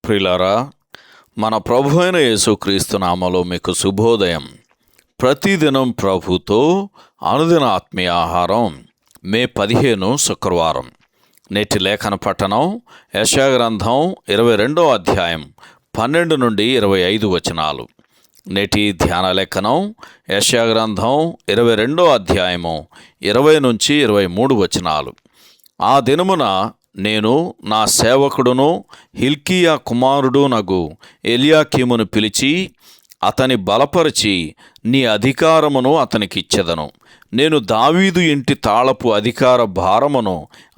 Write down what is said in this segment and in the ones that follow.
ప్రియులారా, మన ప్రభు అయిన యేసుక్రీస్తు నామములో మీకు శుభోదయం. ప్రతిదినం ప్రభుతో అనుదిన ఆత్మీయ ఆహారం. మే 15 శుక్రవారం. నేటి లేఖన పట్టణం యెషయా గ్రంథం 22వ అధ్యాయం 12 నుండి 25 వచనాలు. నేటి ధ్యాన లేఖనం యెషయా గ్రంథం 22వ అధ్యాయము 20 నుంచి 23 వచనాలు. ఆ దినమున నేను నా సేవకుడును హిల్కీయా కుమారుడునగు ఎల్యాకీమును పిలిచి అతని బలపరిచి నీ అధికారమును అతనికిచ్చెదను. నేను దావీదు ఇంటి తాళపు అధికార భారమును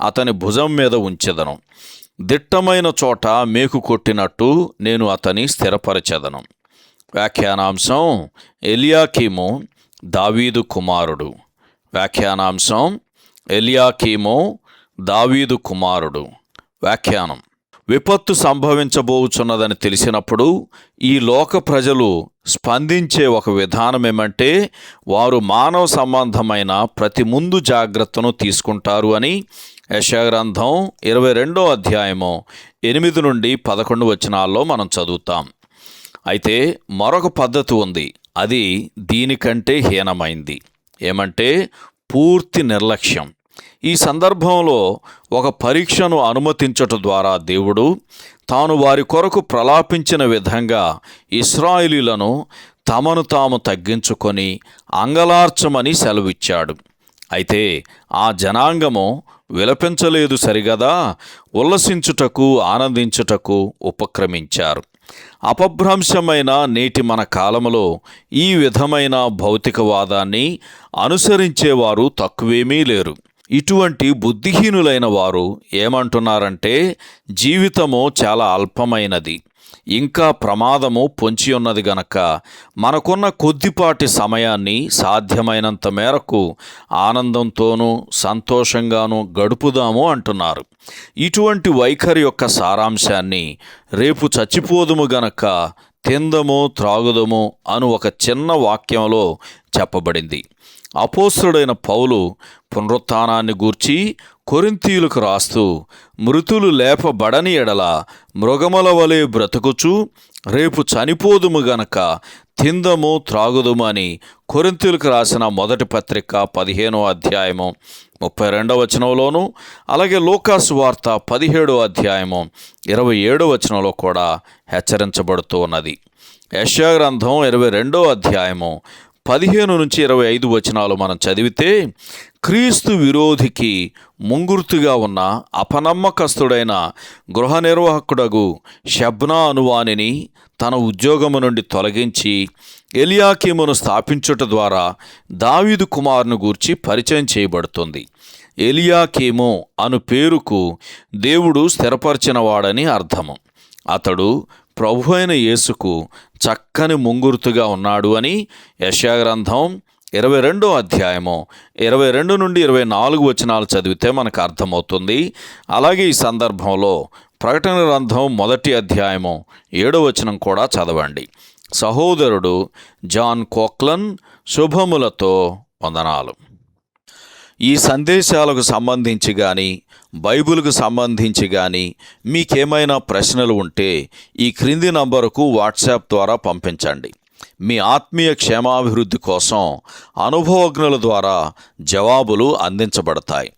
అతని భుజం మీద ఉంచెదను. దిట్టమైన చోట మేకు కొట్టినట్టు నేను అతని స్థిరపరచెదను. వ్యాఖ్యానాంశం ఎల్యాకీము దావీదు కుమారుడు. వ్యాఖ్యానాంశం ఎల్యాకీము దావీదు కుమారుడు. వ్యాఖ్యానం: విపత్తు సంభవించబోచున్నదని తెలిసినప్పుడు ఈ లోక ప్రజలు స్పందించే ఒక విధానం ఏమంటే వారు మానవ సంబంధమైన ప్రతి ముందు జాగ్రత్తను తీసుకుంటారు అని యెషయా గ్రంథం 22వ అధ్యాయము 8 నుండి 11 వచనాల్లో మనం చదువుతాం. అయితే మరొక పద్ధతి ఉంది. అది దీనికంటే హీనమైంది. ఏమంటే పూర్తి నిర్లక్ష్యం. ఈ సందర్భంలో ఒక పరీక్షను అనుమతించటం ద్వారా దేవుడు తాను వారి కొరకు ప్రలాపించిన విధంగా ఇశ్రాయేలీయులను తమను తాము తగ్గించుకొని అంగలార్చమని సెలవిచ్చాడు. అయితే ఆ జనాంగము విలపించలేదు సరిగదా, ఉల్లసించుటకు ఆనందించుటకు ఉపక్రమించారు. అపభ్రంశమైన నేటి మన కాలములో ఈ విధమైన భౌతికవాదాన్ని అనుసరించేవారు తక్కువేమీ లేరు. ఇటువంటి బుద్ధిహీనులైన వారు ఏమంటున్నారంటే జీవితము చాలా అల్పమైనది, ఇంకా ప్రమాదము పొంచి ఉన్నది గనక మనకున్న కొద్దిపాటి సమయాన్ని సాధ్యమైనంత మేరకు ఆనందంతోనూ సంతోషంగానూ గడుపుదాము అంటున్నారు. ఇటువంటి వైఖరి యొక్క సారాంశాన్ని రేపు చచ్చిపోదుము గనక తిందము త్రాగుదము అను ఒక చిన్న వాక్యంలో చెప్పబడింది. అపోస్తలుడైన పౌలు పునరుత్థానాన్ని గూర్చి కొరింథీయులకు రాస్తూ మృతులు లేపబడని ఎడల మృగముల వలె బ్రతుకుచు రేపు చనిపోదుము గనక తిందము త్రాగుదుము అని కొరింథీయులకు రాసిన మొదటి పత్రిక 15వ అధ్యాయము 32వ వచనంలోను, అలాగే లూకాసు వార్త 17వ అధ్యాయము 27వ వచనంలో కూడా హెచ్చరించబడుతూ ఉన్నది. యెషయా గ్రంథం 22వ అధ్యాయము 15 నుంచి 25 వచనాలు మనం చదివితే క్రీస్తు విరోధికి ముంగుర్తుగా ఉన్న అపనమ్మకస్తుడైన గృహ నిర్వాహకుడగు షెబ్నా అనువానిని తన ఉద్యోగము నుండి తొలగించి ఎల్యాకీమును స్థాపించుట ద్వారా దావీదు కుమారుని గూర్చి పరిచయం చేయబడుతుంది. ఎల్యాకీము అను పేరుకు దేవుడు స్థిరపరిచినవాడని అర్థము. అతడు ప్రభు అయిన యేసుకు చక్కని ముంగుర్తుగా ఉన్నాడు అని యెషయా గ్రంథం 22వ అధ్యాయము 22 నుండి 24 వచనాలు చదివితే మనకు అర్థమవుతుంది. అలాగే ఈ సందర్భంలో ప్రకటన గ్రంథం 1వ అధ్యాయము 7వ వచనం కూడా చదవండి. సహోదరుడు జాన్ కోక్లన్ శుభములతో వందనాలు. ఈ సందేశాలకు సంబంధించి కానీ బైబిల్కు సంబంధించి కానీ మీకేమైనా ప్రశ్నలు ఉంటే ఈ క్రింది నంబరుకు వాట్సాప్ ద్వారా పంపించండి. మీ ఆత్మీయ క్షేమాభివృద్ధి కోసం అనుభవజ్ఞుల ద్వారా జవాబులు అందించబడతాయి.